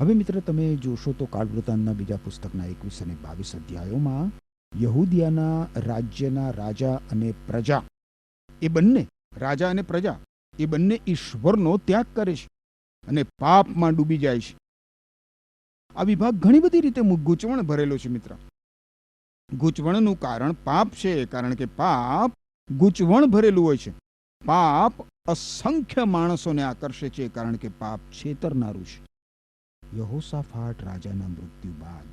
હવે મિત્ર તમે જોશો તો કાળવૃતાંતના બીજા પુસ્તકના 21 અને 22 અધ્યાયોમાં યહૂદિયાના રાજ્યના રાજા અને પ્રજા એ બંને રાજા અને પ્રજા એ બંને ઈશ્વરનો ત્યાગ કરે છે અને પાપમાં ડૂબી જાય છે. આ વિભાગ ઘણી બધી રીતે ગૂંચવણ ભરેલો છે મિત્ર. ગૂંચવણનું કારણ પાપ છે, કારણ કે પાપ ગૂંચવણ ભરેલું હોય છે. પાપ અસંખ્ય માણસોને આકર્ષે છે, કારણ કે પાપ છેતરનારું છે. યહોશાફાટ રાજાના મૃત્યુ બાદ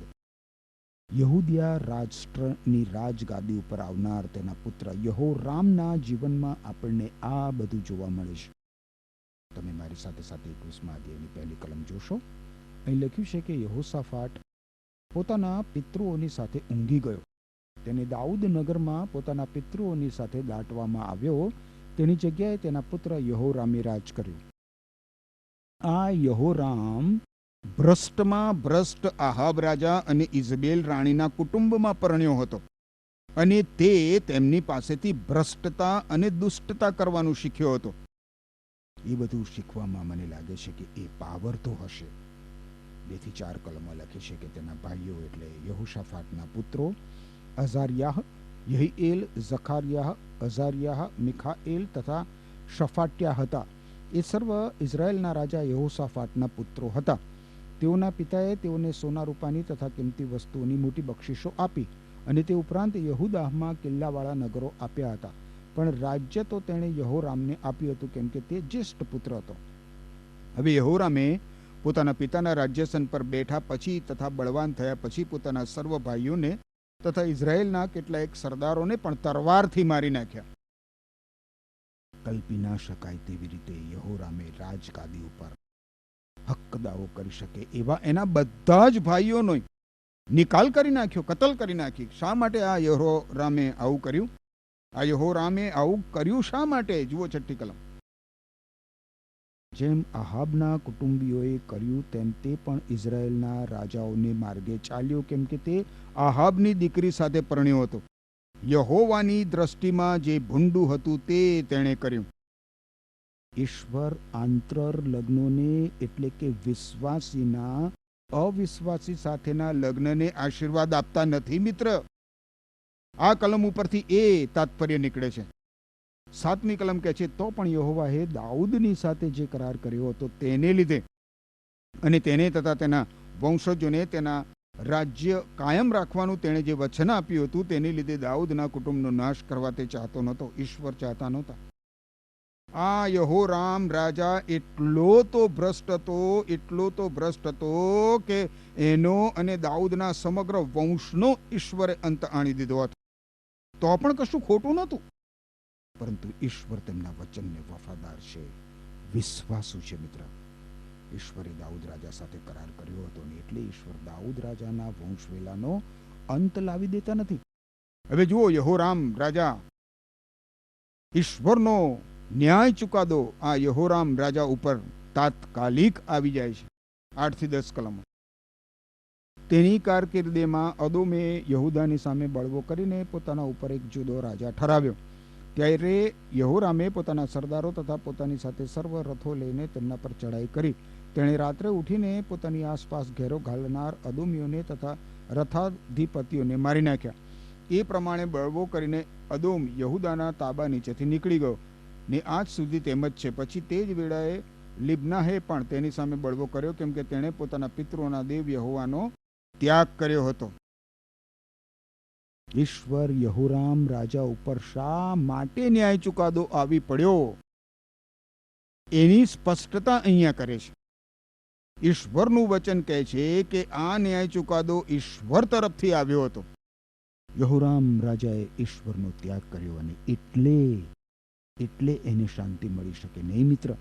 યહૂદિયા રાષ્ટ્રની રાજગાદી ઉપર આવનાર તેના પુત્ર યહોરામના જીવનમાં આપણને આ બધું જોવા મળે છે. તમે મારી સાથે સાથે 21મા અધ્યાયની પહેલી કલમ જોશો. અહીં લખ્યું છે કે યહોશાફાટ પોતાના પિતૃઓની સાથે ઊંઘી ગયો. તેને દાઉદ નગરમાં પોતાના પિતૃઓની સાથે દાટવામાં આવ્યો. તેની જગ્યાએ તેના પુત્ર યહોરામે રાજ કર્યું. આ યહોરામ ભ્રષ્ટમાં ભ્રષ્ટ આહાબ રાજા અને ઇઝબેલ રાણીના કુટુંબમાં પરણ્યો હતો અને તે તેમની પાસેથી ભ્રષ્ટતા અને દુષ્ટતા કરવાનું શીખ્યો હતો. એ બધું શીખવામાં મને લાગે છે કે એ પાવર તો હશે. 2 થી 4 કલમો લખે છે કે તેના ભાઈઓ એટલે યહોશાફાટના પુત્રો અઝારિયાહ, યહીએલ, ઝખારિયાહ, અઝારિયાહ, મિખાએલ તથા શફાટ્યા હતા. એ સર્વ ઇઝરાયેલના રાજા યહોશાફાટના પુત્રો હતા. તેઓના પિતાએ તેઓને સોના રૂપાની તથા કિંમતી વસ્તુઓની મોટી બક્ષિસો આપી અને તે ઉપરાંત યહૂદાહમાં કિલ્લાવાળા નગરો આપ્યા હતા. પણ રાજ્ય તો તેણે યહોરામને આપ્યું હતું, કેમ કે તે જ્યેષ્ઠ પુત્ર હતો. હવે યહોરામે પોતાના પિતાના રાજ્યસન પર બેઠા પછી તથા બળવાન થયા પછી પોતાના સર્વ ભાઈઓને તથા ઇઝરાયેલના કેટલાક સરદારોને પણ તરવારથી મારી નાખ્યા. કલ્પી ના શકાય તેવી રીતે યહોરામે રાજગાદી ઉપર હક દાવો કરી શકે એવા એના બધા જ ભાઈઓનો નિકાલ કરી નાખ્યો, કતલ કરી નાખી. શા માટે આ યહોરામે આવું કર્યું? આ યહોરામે આવું કર્યું શા માટે? જુઓ 6ઠ્ઠી કલમ. જેમ આહાબના કુટુંબીઓએ કર્યું તેમ તે પણ ઇઝરાયેલના રાજાઓને માર્ગે ચાલ્યો, કેમ કે તે આહાબની દીકરી સાથે પરણ્યો હતો. યહોવાની દ્રષ્ટિમાં જે ભૂંડું હતું તે તેણે કર્યું. ઈશ્વર આંતર લગ્નોને એટલે કે વિશ્વાસીના અવિશ્વાસી સાથેના લગ્નને આશીર્વાદ આપતા નથી મિત્ર. આ કલમ ઉપરથી એ તાત્પર્ય નીકળે છે. 7મી કલમ કહે છે, તો પણ યહોવાએ દાઉદની સાથે જે કરાર કર્યો હતો તેને લીધે અને તેને તથા તેના વંશજોને તેના રાજ્ય કાયમ રાખવાનું તેણે જે વચન આપ્યું હતું તેને લીધે દાઉદના કુટુંબનો નાશ કરવા તે ચાહતો નહોતો. ઈશ્વર ચાહતા નહોતા. આ યહોરામ રાજા એટલો તો ભ્રષ્ટ હતો કે એનો અને દાઉદના સમગ્ર વંશનો ઈશ્વરે અંત આણી દીધો હતો. તો પણ કશું ખોટું નહોતું, પરંતુ ઈશ્વર તેમના વચનને વફાદાર છે, વિશ્વાસુ છે મિત્ર. ઈશ્વરે દાઉદ રાજા સાથે કરાર કર્યો હતો ને એટલે ઈશ્વર દાઉદ રાજાના વંશવેલાનો અંત લાવી દેતા નથી. હવે જુઓ, યહોરામ રાજા ઈશ્વરનો ન્યાય ચુકાદો આ યહોરામ રાજા ઉપર તાત્કાલિક આવી જાય છે. 8 થી 10 કલમો. તેની કારકિર્દીમાં અદોમે યહૂદાની સામે બળવો કરીને પોતાના ઉપર એક જુદો રાજા ઠરાવ્યો. ત્યારે યહોરામે પોતાના સરદારો તથા પોતાની સાથે સર્વ રથો લઈને તેમના પર ચડાઈ કરી. તેણે રાત્રે ઉઠીને પોતાની આસપાસ ઘેરો ઘાલનાર અદોમીઓને તથા રથાધિપતિઓને મારી નાખ્યા. એ પ્રમાણે બળવો કરીને અદોમ યહૂદાના તાબા નીચેથી નીકળી ગયો ને આજ સુધી તેમ જ છે. પછી તે જ વેળાએ લિબ્નાહે પણ તેની સામે બળવો કર્યો, કેમ કે તેણે પોતાના પિતૃઓના દેવ યહોવાનો ત્યાગ કર્યો હતો. ઈશ્વર યહોરામ રાજા ઉપર શા માટે ન્યાય ચુકાદો આવી પડ્યો એની સ્પષ્ટતા અહીંયા કરે છે. ઈશ્વરનું વચન કહે છે કે આ ન્યાય ચુકાદો ઈશ્વર તરફથી આવ્યો હતો. યહોરામ રાજાએ ઈશ્વરનો ત્યાગ કર્યો અને એટલે એને શાંતિ મળી શકે નહીં મિત્ર.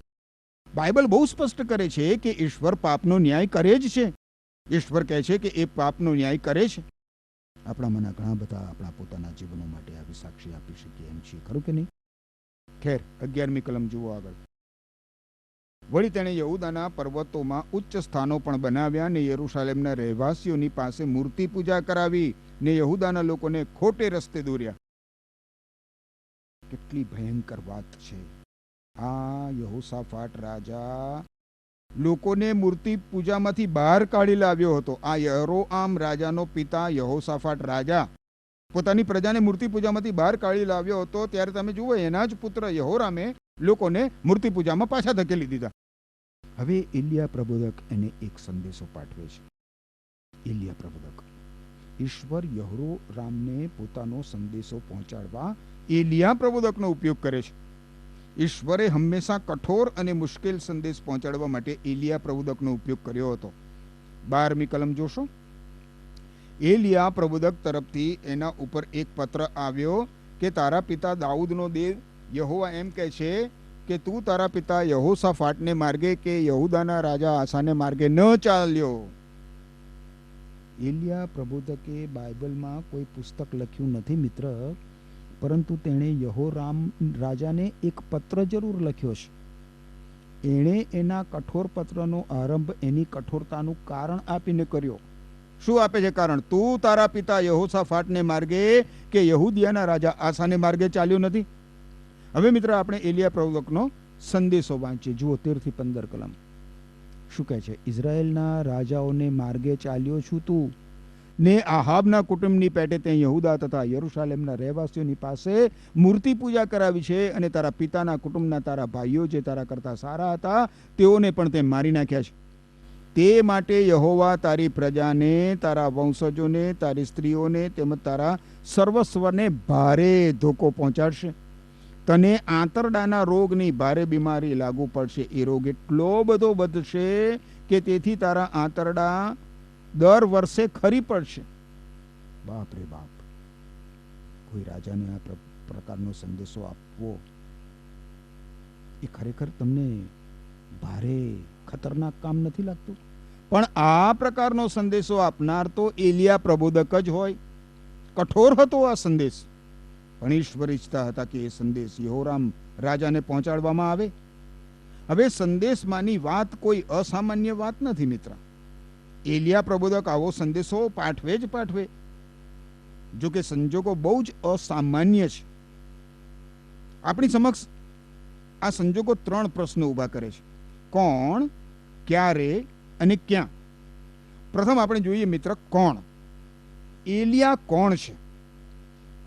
બાઇબલ બહુ સ્પષ્ટ કરે છે કે ઈશ્વર પાપનો ન્યાય કરે જ છે. ઈશ્વર કહે છે કે એ પાપનો ન્યાય કરે છે. આપણામાંના ઘણા બધા આપણા પોતાના જીવનો માટે આવી સાક્ષી આપી શકીએ એમ છીએ, ખરું કે નહીં? ખેર 11મી કલમ જુઓ આગળ. વળી તેણે યહૂદાના પર્વતોમાં ઉચ્ચ સ્થાનો પણ બનાવ્યા ને યરૂશાલેમના રહેવાસીઓની પાસે મૂર્તિ પૂજા કરાવી ને યહૂદાના લોકોને ખોટે રસ્તે દોર્યા. કેટલી ભયંકર વાત છે. આ યહોશાફાટ રાજા લોકોને મૂર્તિ પૂજામાંથી બહાર કાઢી લાવ્યો હતો. આ યરોઆમ રાજાનો પિતા યહોશાફાટ રાજા પોતાની પ્રજાને મૂર્તિ પૂજામાંથી બહાર કાઢી લાવ્યો હતો. ત્યારે તમે જુઓ, એના જ પુત્ર યહોરામે લોકોને મૂર્તિ પૂજામાં પાછા ધકેલી દીધા. હવે એલિયા પ્રબોધક એને એક સંદેશો પાઠવે છે. એલિયા પ્રબોધક, ઈશ્વર યહોરામને પોતાનો સંદેશો પહોંચાડવા એલિયા પ્રબોધકનો ઉપયોગ કરે છે. ઈશ્વરે હંમેશા કઠોર અને મુશ્કેલ સંદેશ પહોંચાડવા માટે એલિયા પ્રબોધકનો ઉપયોગ કર્યો હતો. 12મી કલમ જોશો. એલિયા પ્રબોધક તરફથી એના ઉપર એક પત્ર આવ્યો કે તારા પિતા દાઉદનો દેવ યહોવા એમ કહે છે કે તું તારા પિતા યહોશાફાટને માર્ગે કે યહૂદાના રાજા આસાને માર્ગે ન ચાલ્યો. એલિયા પ્રબોધકે બાઇબલમાં કોઈ પુસ્તક લખ્યું નથી મિત્ર, પરંતુ તેણે યહોરામ રાજાને એક પત્ર જરૂર લખ્યો છે. એણે એના કઠોર પત્રનો આરંભ એની કઠોરતાનું કારણ આપીને કર્યો. શું આપે છે કારણ? તું તારા પિતા યહોશાફાટને માર્ગે કે યહૂદિયાના રાજા આસાને માર્ગે ચાલ્યો નથી. હવે મિત્ર, આપણે એલિયા પ્રબોધકનો સંદેશો વાંચીએ. જુઓ 13 થી 15 કલમ શું કહે છે. ઇઝરાયેલના રાજાઓને માર્ગે ચાલ્યો છું તું, ને આહાબના કુટુંબની પેટે તે યહૂદા તથા યરૂશાલેમના રહેવાસીઓની પાસે મૂર્તિ પૂજા કરાવી છે, અને તારા પિતાના કુટુંબના તારા ભાઈઓ જે તારા કરતા સારા હતા તેઓને પણ તે મારી નાખ્યા છે. તે માટે યહોવા તારી પ્રજાને, તારા વંશજોને, તારી સ્ત્રીઓને તેમજ તારા સર્વસ્વને ભારે ધોકો પહોંચાડશે. તને આંતરડાના રોગની ભારે બીમારી લાગુ પડશે. એ રોગ એટલો બધો વધશે કે તેથી તારા આંતરડા દર વર્ષે ખરી પડશે. બાપ રે બાપ! કોઈ રાજાને આ પ્રકારનો સંદેશો આપવો એ ખરેખર તમને ભારે ખતરનાક કામ નથી લાગતું? પણ આ પ્રકારનો સંદેશો આપનાર તો એલિયા પ્રબોધક જ હોય. કઠોર હતો આ સંદેશ, પણ ઈશ્વર ઈચ્છતા હતા કે એ સંદેશ યહોરામ રાજાને પહોંચાડવામાં આવે. હવે સંદેશમાંની વાત કોઈ અસામાન્ય વાત નથી મિત્ર. એલિયા પ્રબોધક આવો સંદેશો પાઠવે જ પાઠવે. જો કે સંજોગો બહુ જ અસામાન્ય છે. આપણી સમક્ષ આ સંજોગો 3 પ્રશ્નો ઊભા કરે છે. કોણ, ક્યારે અને ક્યાં? પ્રથમ આપણે જોઈએ મિત્ર, કોણ? એલિયા કોણ છે?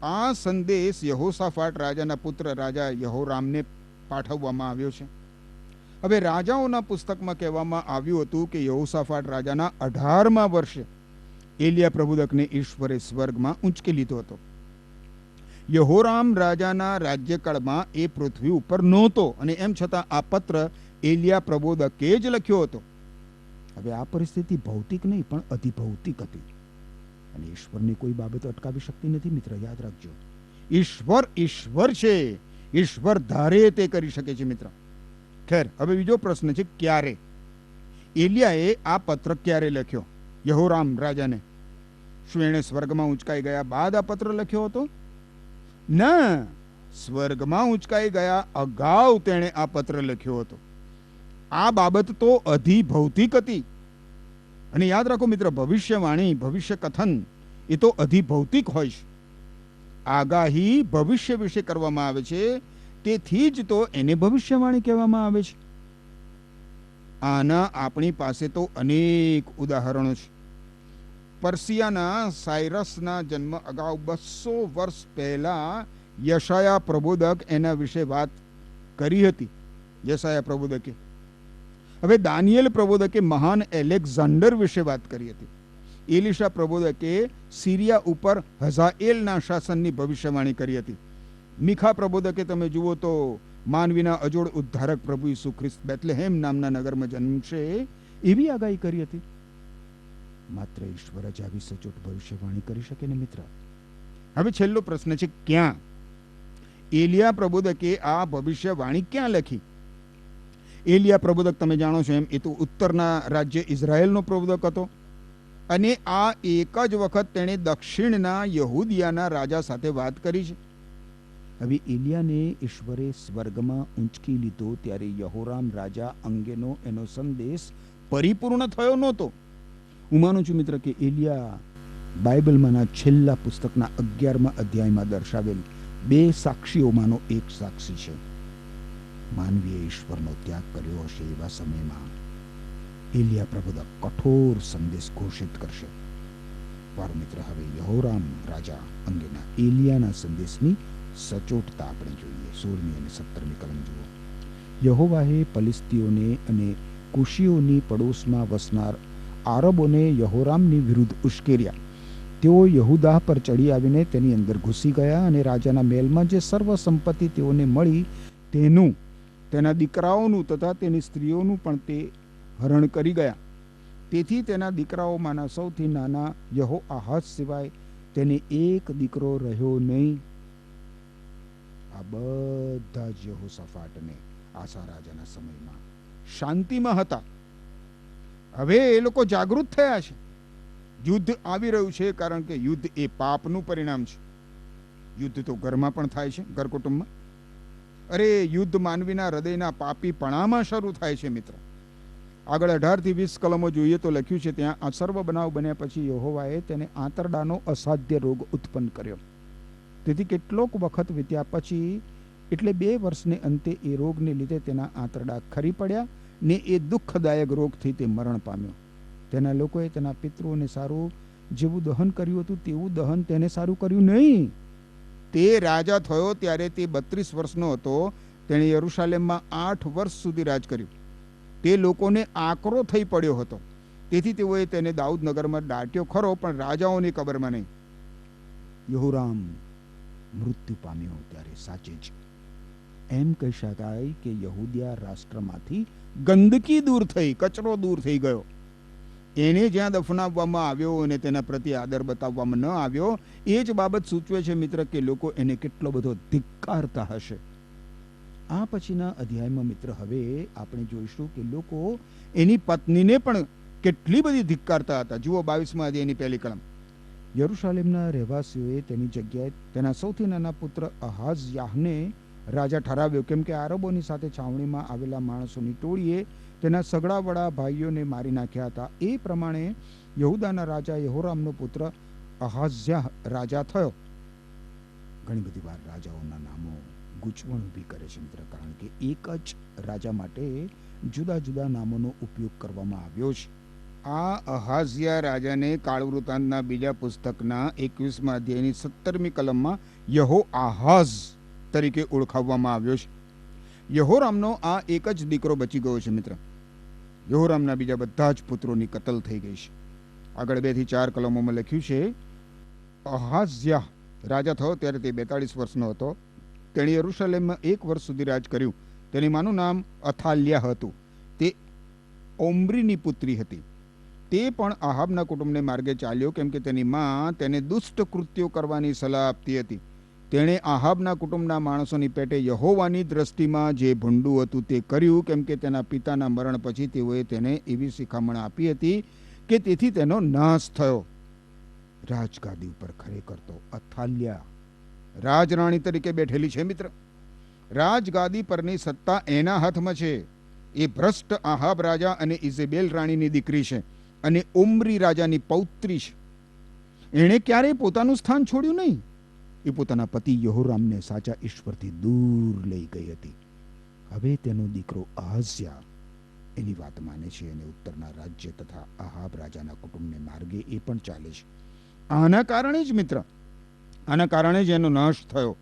આ સંદેશ યહોશાફાટ રાજાના પુત્ર રાજા યહોરામને પાઠવવામાં આવ્યો છે. હવે રાજાઓના પુસ્તકમાં કહેવામાં આવ્યું હતું કે યહોશાફાટ રાજાના 18મા વર્ષે એલિયા પ્રબોધકને ઈશ્વરે સ્વર્ગમાં ઊંચકી લીધો હતો. યહોરામ રાજાના રાજ્યકાળમાં એ પૃથ્વી ઉપર નહોતો, અને એમ છતાં આ પત્ર એલિયા પ્રબોધકે જ લખ્યો હતો. હવે આ પરિસ્થિતિ ભૌતિક નહીં પણ અધિભૌતિક હતી, અને ઈશ્વરની કોઈ બાબત અટકાવી શકતી નથી મિત્ર. યાદ રાખજો, ઈશ્વર છે. ઈશ્વર ધારે તે કરી શકે છે મિત્ર. ખેર, હવે બીજો પ્રશ્ન છે, ક્યારે? એલિયાએ આ પત્ર ક્યારે લખ્યો યહોરામ રાજાને? શું એણે સ્વર્ગમાં ઊંચકાઈ ગયા બાદ આ પત્ર લખ્યો હતો? ના, સ્વર્ગમાં ઊંચકાઈ ગયા અગાઉ તેણે આ પત્ર લખ્યો હતો. આ બાબત તો અધિભૌતિક હતી. અને યાદ રાખો મિત્ર, ભવિષ્યવાણી, ભવિષ્ય કથન એ તો અધિભૌતિક હોય છે. આગાહી ભવિષ્ય વિશે કરવામાં આવે છે, તેથી જ તો એને ભવિષ્યવાણી કહેવામાં આવે છે. આના આપણી પાસે તો અનેક ઉદાહરણો છે. પર્સિયાના સાયરસના જન્મ અગાઉ 200 વર્ષ પહેલા યશાયા પ્રબોધક એના વિશે વાત કરી હતી. યશાયા પ્રબોધકે. હવે દાનિયેલ પ્રબોધકે મહાન એલેક્ઝાન્ડર વિશે વાત કરી હતી. એલિશા પ્રબોધકે સિરિયા ઉપર હઝાએલના શાસનની ભવિષ્યવાણી કરી હતી. મીખા પ્રબોધકે તમે જુઓ તો માનવીના અજોડ ઉદ્ધારક પ્રભુ ઈસુ ખ્રિસ્ત બેથલેહેમ નામના નગરમાં જન્મશે એવી આગાહી કરી હતી. માત્ર ઈશ્વર જ આવી સચોટ ભવિષ્યવાણી કરી શકે ને મિત્ર. હવે છેલ્લો પ્રશ્ન છે, ક્યાં? એલિયા પ્રબોધકે આ ભવિષ્યવાણી ક્યાં લખી? એલિયા પ્રબોધક તમે જાણો છો એમ એ તો ઉત્તરના રાજ્ય ઇઝરાયેલનો પ્રબોધક હતો, અને આ એક જ વખત તેણે દક્ષિણના યહૂદિયાના રાજા સાથે વાત કરી છે. હવે એલિયાને ઈશ્વરે સ્વર્ગમાં ઊંચકી લીધો ત્યારે યહોરામ રાજા અંગેનો એનો સંદેશ પરિપૂર્ણ થયો નહોતો. હું માનું છું મિત્ર કે એલિયા બાઇબલમાંના છેલ્લા પુસ્તકના 11મા અધ્યાયમાં દર્શાવેલ 2 સાક્ષીઓમાંનો એક સાક્ષી છે. માનવીએ ઈશ્વરનો ત્યાગ કર્યો હશે એવા સમયમાં એલિયા પ્રભુદા કઠોર સંદેશ ઘોષિત કરશે. વારો મિત્ર, હવે યહોરામ રાજા અંગેના એલિયાના સંદેશની સચોટતા આપણે જોઈએ. 16મી અને 17મી કલમ જુઓ. યહોવાએ પલિસ્તીઓને અને કુશીઓની પડોશમાં વસનાર આરબોને યહોરામની વિરુદ્ધ ઉશ્કેર્યા. તેઓ યહુદા પર ચડી આવીને તેની અંદર ઘૂસી ગયા અને રાજાના મહેલમાં જે સર્વ સંપત્તિ તેઓને મળી તેનું, તેના દીકરાઓનું તથા તેની સ્ત્રીઓનું પણ તે હરણ કરી ગયા. તેથી તેના દીકરાઓમાંના સૌથી નાના યહોઆહાઝ સિવાય તેને એક દીકરો રહ્યો નહીં. આ બધા જ યહોશાફાટને આસા રાજાના સમયમાં શાંતિમાં હતા. હવે એ લોકો જાગૃત થયા છે. યુદ્ધ આવી રહ્યું છે, કારણ કે યુદ્ધ એ પાપનું પરિણામ છે. યુદ્ધ તો ઘરમાં પણ થાય છે, ઘર કુટુંબમાં. અરે, યુદ્ધ માનવીના હૃદયના પાપીપણામાં શરૂ થાય છે મિત્ર. આગળ 18 થી 20 કલમો જોઈએ તો લખ્યું છે ત્યાં, આ સર્વ બનાવ બન્યા પછી યહોવાએ તેને આંતરડાનો અસાધ્ય રોગ ઉત્પન્ન કર્યો. તેથી કેટલોક વખત વીત્યા પછી, એટલે 2 વર્ષને અંતે એ રોગને લીધે તેના આંતરડા ખરી પડ્યા ને એ દુઃખદાયક રોગથી તે મરણ પામ્યો. તેના લોકોએ તેના પિતૃઓને સારું જેવું દહન કર્યું હતું તેવું દહન તેને સારું કર્યું નહીં. તે રાજા થયો ત્યારે તે 32 વર્ષનો હતો. તેણે યરૂશાલેમમાં 8 વર્ષ સુધી રાજ કર્યું. તે લોકોને આકરો થઈ પડ્યો હતો. તેથી તેઓએ તેને દાઉદનગરમાં દાટ્યો ખરો, પણ રાજાઓની કબરમાં નહીં. યહોરામ મૃત્યુ પામ્યો ત્યારે સાચે જ એમ કહી શકાય કે યહૂદિયા રાષ્ટ્રમાંથી ગંદકી દૂર થઈ, કચરો દૂર થઈ ગયો. એને જ્યાં દફનાવવામાં આવ્યો અને તેના પ્રત્યે આદર બતાવવામાં ન આવ્યો, એ જ બાબત સૂચવે છે મિત્ર કે લોકો એને કેટલો બધો ધિક્કારતા હશે. આ પછીના અધ્યાયમાં મિત્ર હવે આપણે જોઈશું કે લોકો એની પત્નીને પણ કેટલી બધી ધિક્કારતા હતા. જુઓ 22મા અધ્યાયની પહેલી કલમ. યરૂશાલેમના રહેવાસીઓએ તેની જગ્યાએ તેના સૌથી નાના પુત્ર અહાઝયાહને રાજા ઠરાવ્યો, કેમ કે આરબોની સાથે છાવણીમાં આવેલા માણસોની ટોળીએ તેના સગડાવડા ભાઈઓને મારી નાખ્યા હતા. એ પ્રમાણે યહુદાના રાજા યહોરામનો પુત્ર અહાઝ્યાહ રાજા થયો. ઘણી બધી વાર રાજાઓના નામો ગૂંચવણ ઊભી કરે છે મિત્ર, કારણ કે એક જ રાજા માટે જુદા જુદા નામોનો ઉપયોગ કરવામાં આવ્યો છે. આ અહાઝિયા રાજાને કાળવૃતાંતના બીજા પુસ્તકના 21મા અધ્યાયની 17મી કલમમાં યહોઆહાઝ તરીકે ઓળખાવવામાં આવ્યો છે. યહોરામનો આ એક જ દીકરો બચી ગયો છે મિત્ર. યહોરામના બીજા બધા જ પુત્રોની કતલ થઈ ગઈ છે. આગળ 2 થી 4 કલમોમાં લખ્યું છે, અહાઝ્યાહ રાજા થયો ત્યારે તે 42 વર્ષનો હતો. તેણે યરૂશાલેમમાં 1 વર્ષ સુધી રાજ કર્યું. તેની માનું નામ અથાલ્યા હતું. તે ઓમ્રીની પુત્રી હતી. તે પણ આહાબના કુટુંબને માર્ગે ચાલ્યો, કેમ કે તેની માં તેને દુષ્ટ કૃત્યો કરવાની સલાહ આપતી હતી. તેણે આહાબના કુટુંબના માણસોની પેટે યહોવાની દ્રષ્ટિમાં જે ભૂંડું હતું તે કર્યું, કેમ કે તેના પિતાના મરણ પછી તેઓએ તેને એવી શિખામણ આપી હતી કે તેથી તેનો નાશ થયો. રાજગાદી ઉપર ખરેખર તો અથાલ્યા રાજરાણી તરીકે બેઠેલી છે મિત્ર. રાજગાદી પરની સત્તા એના હાથમાં છે. એ ભ્રષ્ટ આહાબ રાજા અને ઇઝેબેલ રાણીની દીકરી છે અને ઓમ્રી રાજાની પૌત્રી છે. એણે ક્યારેય પોતાનું સ્થાન છોડ્યું નહીં. એ પોતાના પતિ યહોરામને સાચા ઈશ્વરથી દૂર લઈ ગઈ હતી. હવે તેનો દીકરો અહાઝ્યા એની વાત માને છે અને ઉત્તરના રાજ્ય તથા આહાબ રાજાના કુટુંબને માર્ગે એ પણ ચાલે છે. આના કારણે જ મિત્ર, આના કારણે જ એનો નાશ થયો.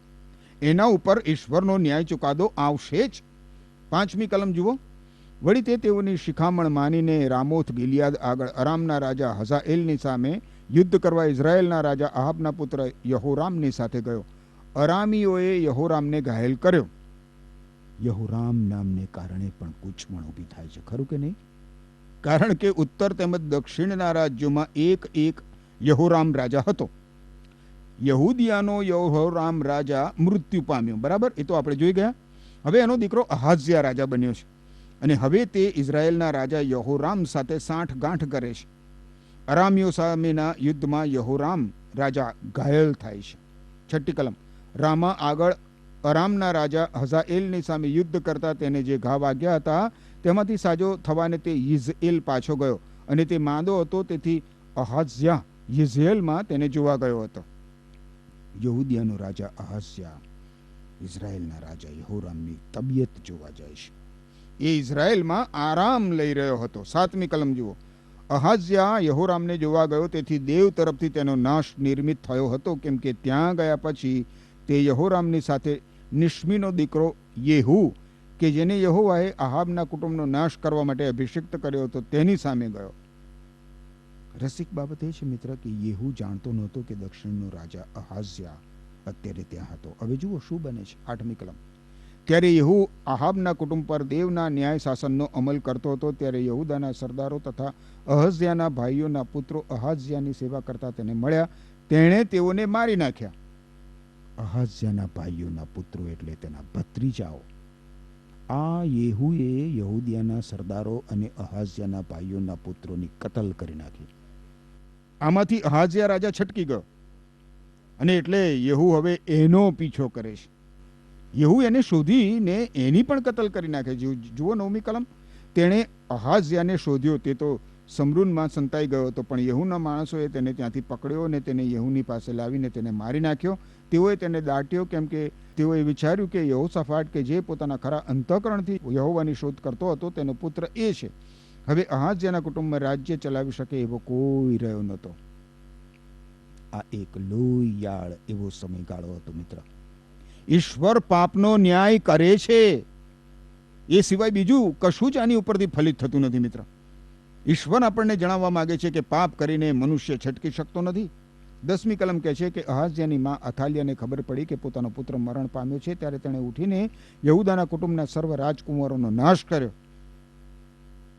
એના ઉપર ઈશ્વરનો ન્યાય ચુકાદો આવશે જ. 5મી કલમ જુઓ. વળી તે તેઓની શિખામણ માનીને રામોથ ગિલિયાદ આગળ અરામના રાજા હઝાએલની સામે યુદ્ધ કરવા ઇઝરાયેલના રાજા આહાબના પુત્ર યહોરામની સાથે ગયો. અરામીઓએ યહોરામને ઘાયલ કર્યો. યહોરામ નામને કારણે પણ ગૂંચવણ ઊભી થાય છે, ખરું કે નહીં? કારણ કે ઉત્તર તેમજ દક્ષિણના રાજ્યોમાં એક એક યહોરામ રાજા હતો. યહૂદિયાનો યહોરામ રાજા મૃત્યુ પામ્યો, બરાબર, એ તો આપણે જોઈ ગયા. હવે એનો દીકરો અહાઝ્યા રાજા બન્યો છે અને હવે તે ઇઝરાયેલના રાજા યહોરામ સાથે સાંઠગાંઠ કરે છે. અરામીઓ સામેના યુદ્ધમાં યહોરામ રાજા ઘાયલ થાય છે. 6ઠી કલમ. રામા આગળ અરામના રાજા હઝાએલની સામે યુદ્ધ કરતા તેને જે ઘા વાગ્યા હતા તેમાંથી સાજો થવાને તે યિઝએલ પાછો ગયો અને તે માંદો હતો. તેથી અહાઝ્યા યિઝએલમાં તેને જોવા ગયો હતો. યહૂદિયાનો રાજા અહાઝ્યા ઇઝરાયેલના રાજા યહોરામની તબિયત જોવા જાય છે. એ ઇઝરાયેલમાં આરામ લઈ રહ્યો હતો. 7મી કલમ જુઓ. અહાઝ્યા યહોરામને જોવા ગયો, તેથી દેવ તરફથી તેનો નાશ નિર્મિત થયો હતો, કેમ કે ત્યાં ગયા પછી તે યહોરામની સાથે નિશ્મીનો દીકરો યેહુ, કે જેને યહોવાએ આહાબના કુટુંબનો નાશ કરવા માટે અભિષિક્ત કર્યો હતો, તેની સામે ગયો. રસિક બાબત એ છે મિત્ર કે યેહુ જાણતો નહોતો કે દક્ષિણનો રાજા અહાઝ્યા અત્યારે ત્યાં હતો. હવે જુઓ શું બને છે. 8મી કલમ. ત્યારે યેહુ આહાબના કુટુંબ પર દેવના ન્યાય શાસનનો અમલ કરતો હતો. ત્યારે યહૂદાના સરદારો તથા અહઝ્યાના ભાઈઓના પુત્રો અહાઝ્યાની સેવા કરતા તેને મળ્યા. તેણે તેઓને મારી નાખ્યા. અહાઝ્યાના ભાઈઓના પુત્રો એટલે તેના ભત્રીજાઓ. આ યેહુએ યહૂદિયાના સરદારો અને અહાઝ્યાના ભાઈઓના પુત્રોની કતલ કરી નાખી. આમાંથી અહાઝ્યા રાજા છટકી ગયો અને એટલે યેહુ હવે એનો પીછો કરે છે. યેહુ એને શોધીને એની પણ કતલ કરી નાખે. જુઓ 9મી કલમ. તેણે અહાઝ્યાને શોધ્યો, તે તો સમરૂનમાં સંતાઈ ગયો હતો, પણ યેહુના માણસોએ તેને ત્યાંથી પકડ્યો અને તેને યેહુની પાસે લાવીને તેને મારી નાખ્યો. તેઓએ તેને દાટ્યો, કેમ કે તેઓએ વિચાર્યું કે યહોશાફાટ કે જે પોતાના ખરા અંતઃકરણથી યહોવાની શોધ કરતો હતો તેનો પુત્ર એ છે. હવે અહાઝ્યાના કુટુંબમાં રાજ્ય ચલાવી શકે એવો કોઈ રહ્યો નહોતો. આ એક લોહિયાળ એવો સમયગાળો હતો મિત્ર. ઈશ્વર પાપનો ન્યાય કરે છે, એ સિવાય બીજું કશું જ આની ઉપરથી ફલિત થતું નથી મિત્ર. ઈશ્વર આપણને જણાવવા માંગે છે કે પાપ કરીને મનુષ્ય છટકી શકતો નથી. 10મી કલમ કહે છે કે અહાઝ્યાની માં અથાલિયાને ખબર પડી કે પોતાનો પુત્ર મરણ પામ્યો છે, ત્યારે તેણે ઉઠીને યહૂદાના કુટુંબના સર્વ રાજકુમારોનો નાશ કર્યો.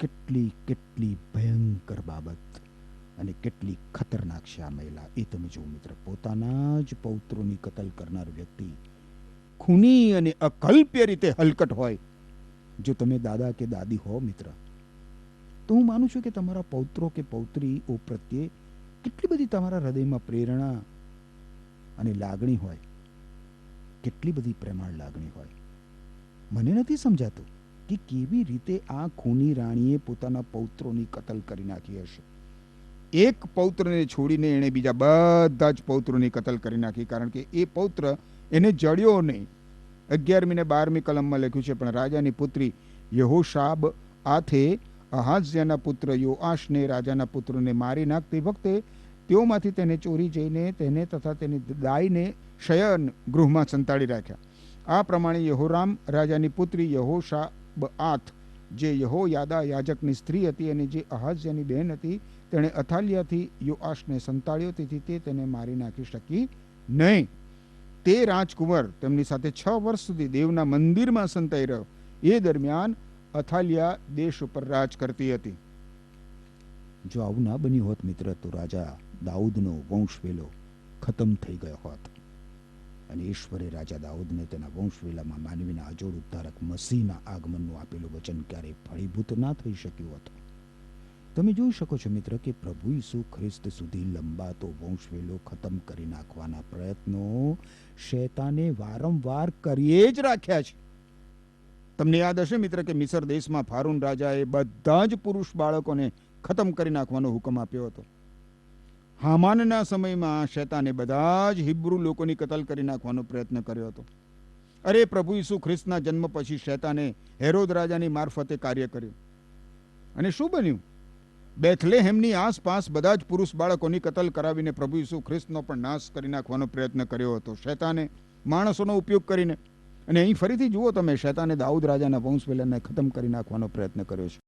કેટલી કેટલી ભયંકર બાબત અને કેટલી ખતરનાક છે આ મહિલા, એ તમે જુઓ મિત્ર. પોતાના જ પૌત્રોની કતલ કરનાર વ્યક્તિ ખૂની અને અકલ્પ્ય રીતે હલકટ હોય. જો તમે દાદા કે દાદી હો મિત્ર, તો હું માનું છું કે તમારા પૌત્રો કે પૌત્રીઓ પ્રત્યે કેટલી બધી તમારા હૃદયમાં પ્રેરણા અને લાગણી હોય, કેટલી બધી પ્રેમાળ લાગણી હોય. મને નથી સમજાતું કે કેવી રીતે આ ખૂની રાણીએ પોતાના પૌત્રોની કતલ કરી નાખી હશે. એક પૌત્રને છોડીને એણે બીજા બધા જ પૌત્રોની કતલ કરી નાખી, કારણ કે એ પૌત્ર એને જડ્યો નહીં. 11મી ને 12મી કલમમાં લખ્યું છે, પણ રાજાની પુત્રી યહોશાબ આથે અહાઝ્યાના પુત્ર યોઆશને રાજાના પુત્રોને મારી નાખતી વખતે તેઓમાંથી તેને ચોરી જઈને તેને તથા તેની દાઈને શયન ગૃહમાં સંતાડી રાખ્યા. આ પ્રમાણે યહોરામ રાજાની પુત્રી યહોશાબઆથ, જે યહોયાદા યાજકની સ્ત્રી હતી અને જે અહાઝ્યાની બહેન હતી, તેણે અથાલિયાથી યોઆશને સંતાડ્યો, તેથી તે તેને મારી નાખી શકી નહીં. તે રાજકુંવર તેમની સાથે 6 વર્ષ સુધી દેવના મંદિરમાં સંતાઈ રહ્યો. એ દરમિયાન અથાલિયા દેશ ઉપર રાજ કરતી હતી. જો આવું ના બન્યું હોત મિત્ર, તો રાજા દાઉદનો વંશવેલો ખતમ થઈ ગયો હોત અને ઈશ્વરે રાજા દાઉદને તેના વંશવેલામાં માનવીના અજોડ ઉદ્ધારક મસીહના આગમનનું આપેલું વચન ક્યારેય ફળીભૂત ના થઈ શક્યું હોત. તમે જોઈ શકો છો મિત્ર કે પ્રભુ ઈસુ ખ્રિસ્ત સુધી લંબાતો વંશવેલો ખતમ કરી નાખવાના પ્રયત્નો શૈતાને વારંવાર કરીએ જ રાખ્યા છે. તમને યાદ હશે મિત્ર કે મિસર દેશમાં ફારૂન રાજાએ બધા જ પુરુષ બાળકોને ખતમ કરી નાખવાનો હુકમ આપ્યો હતો. હામાનના સમયમાં શૈતાને બધા જ હિબ્રુ લોકોની કતલ કરી નાખવાનો પ્રયત્ન કર્યો હતો. અરે પ્રભુ ઈસુ ખ્રિસ્તના જન્મ પછી શૈતાને હેરોદ રાજાની મારફતે કાર્ય કર્યું અને શું બન્યું? બેથલેહેમની આસપાસ બધા જ પુરુષ બાળકોની કતલ કરાવીને પ્રભુ ઈસુ ખ્રિસ્તનો પણ નાશ કરી નાખવાનો પ્રયત્ન કર્યો હતો શૈતાને, માણસોનો ઉપયોગ કરીને. અને અહીં ફરીથી જુઓ તમે, શૈતાને દાઉદ રાજાના વંશવેલાને ખતમ કરી નાખવાનો પ્રયત્ન કર્યો છે.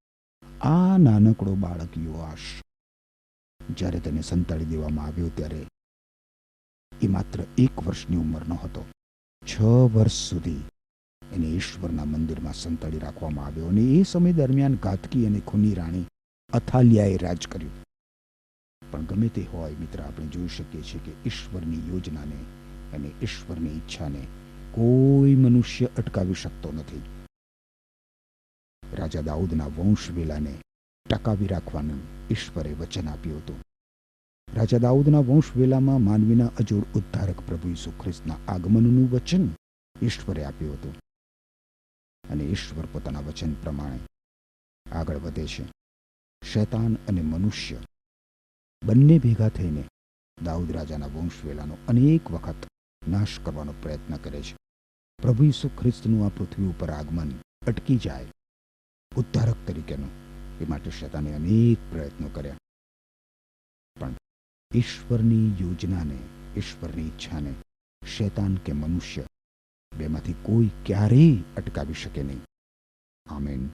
આ નાનકડો બાળક યોઆશ જ્યારે તેને સંતાડી દેવામાં આવ્યો ત્યારે એ માત્ર 1 વર્ષની ઉંમરનો હતો. 6 વર્ષ સુધી એને ઈશ્વરના મંદિરમાં સંતાડી રાખવામાં આવ્યો અને એ સમય દરમિયાન ઘાતકી અને ખૂની રાણી અથાલિયાએ રાજ કર્યું. પણ ગમે તે હોય મિત્ર, આપણે જોઈ શકીએ છીએ કે ઈશ્વરની યોજનાને અને ઈશ્વરની ઈચ્છાને કોઈ મનુષ્ય અટકાવી શકતો નથી. રાજા દાઉદના વંશવેલાને ટકાવી રાખવાનું ઈશ્વરે વચન આપ્યું હતું. રાજા દાઉદના વંશવેલામાં માનવીના અજોડ ઉદ્ધારક પ્રભુ ઈસુ ખ્રિસ્તના આગમનનું વચન ઈશ્વરે આપ્યું હતું અને ઈશ્વર પોતાના વચન પ્રમાણે આગળ વધે છે. શૈતાન અને મનુષ્ય બંને ભેગા થઈને દાઉદ રાજાના વંશવેલાનો અનેક વખત નાશ કરવાનો પ્રયત્ન કરે છે. પ્રભુ ઈસુ ખ્રિસ્તનું આ પૃથ્વી ઉપર આગમન અટકી જાય ઉદ્ધારક તરીકેનો. એ માટે શેતાને અનેક પ્રયત્નો કર્યા, પણ ઈશ્વરની યોજનાને, ઈશ્વરની ઈચ્છાને શેતાન કે મનુષ્ય બેમાંથી કોઈ ક્યારેય અટકાવી શકે નહીં. આમેન.